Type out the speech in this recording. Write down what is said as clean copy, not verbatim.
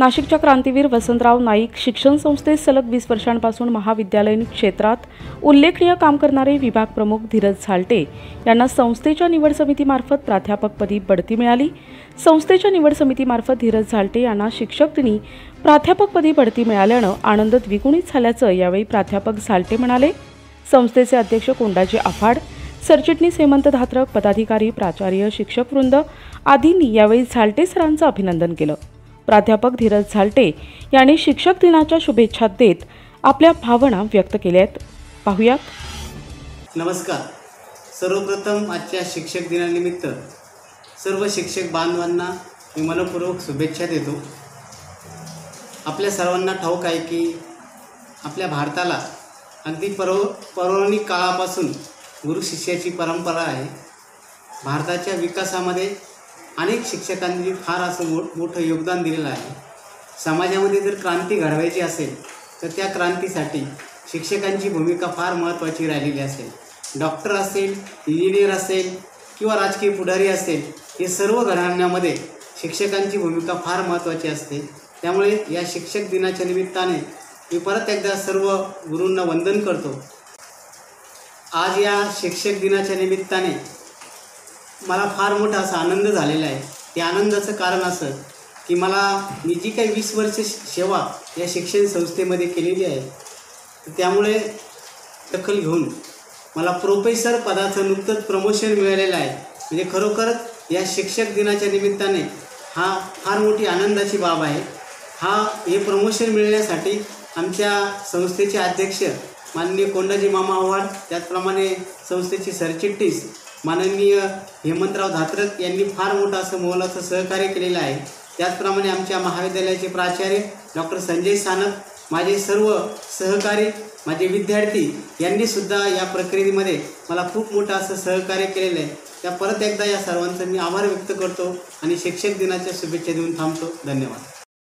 नाशिकच्या क्रांतीवीर वसंतराव नाईक शिक्षण संस्थेत सलग 20 वर्षांपासून महाविद्यालयीन क्षेत्रात उल्लेखनीय काम करणारे विभाग प्रमुख धीरज झालटे यांना संस्थेच्या निवड समितीमार्फत प्राध्यापकपदी बढती मिळाली। संस्थेच्या निवड समितीमार्फत धीरज झालटे यांना शिक्षक दिनी प्राध्यापकपदी बढती मिळाल्याने आनंद द्विगुणित झाल्याचं यावेळी प्राध्यापक झालटे म्हणाले। संस्थेचे अध्यक्ष कोंडाजी आफाड, सरचिटणीस हेमंत धात्रक, पदाधिकारी, प्राचार्य, शिक्षकवृंद आदींनी यावेळी झालटे सरांचं अभिनंदन केलं। प्राध्यापक धीरज झालटे यांनी शिक्षक दिनाच्या शुभेच्छा देत आपल्या भावना व्यक्त केल्या आहेत। पाहूयात। नमस्कार। सर्वप्रथम आजच्या शिक्षक दिनानिमित्त सर्व शिक्षक बांधवांना मी मनपूर्वक शुभेच्छा देतो। आपल्या सर्वांना ठाऊक आहे की आपल्या भारताला अगदी पौराणिक काळापासून गुरु शिष्याची परंपरा आहे। भारताच्या विकासामध्ये अनेक शिक्षकांनी फार असं मोठं योगदान दिलेलं आहे। समाजामध्ये जर क्रांती घडवायची असेल तर त्या क्रांतीसाठी शिक्षकांची भूमिका फार महत्त्वाची राहिलेली असेल। डॉक्टर असेल, इंजिनियर असेल किंवा राजकीय पुढारी असेल, हे सर्व घडवण्यामध्ये शिक्षकांची भूमिका फार महत्त्वाची असते। त्यामुळे या शिक्षक दिनाच्या निमित्ताने मी परत एकदा सर्व गुरूंना वंदन करतो। आज या शिक्षक दिनाच्या निमित्ताने मला फार मोठा असा आनंद झालेला आहे। त्या आनंदाचं कारण असं की मी जी काही 20 वर्ष सेवा या शिक्षण संस्थेमध्ये केलेली आहे, त्यामुळे दखल घेऊन मला प्रोफेसर पदाचं नुकतंच प्रमोशन मिळालेलं आहे। म्हणजे खरोखरच या शिक्षक दिनाच्या निमित्ताने हा फार मोठी आनंदाची बाब आहे। हे प्रमोशन मिळण्यासाठी आमच्या संस्थेचे अध्यक्ष माननीय कोंडाजी मामा आव्हाड, त्याचप्रमाणे संस्थेचे सरचिटणीस माननीय हेमंतराव धात्रक यांनी फार मोठं असं मोलाचं सहकार्य केलेलं आहे। त्याचप्रमाणे आमच्या महाविद्यालयाचे प्राचार्य डॉक्टर संजय सानप, माझे सर्व सहकारी, माझे विद्यार्थी यांनीसुद्धा या प्रक्रियेमध्ये मला खूप मोठं असं सहकार्य केलेलं आहे। त्या परत एकदा या सर्वांचं मी आभार व्यक्त करतो आणि शिक्षक दिनाच्या शुभेच्छा देऊन थांबतो। धन्यवाद।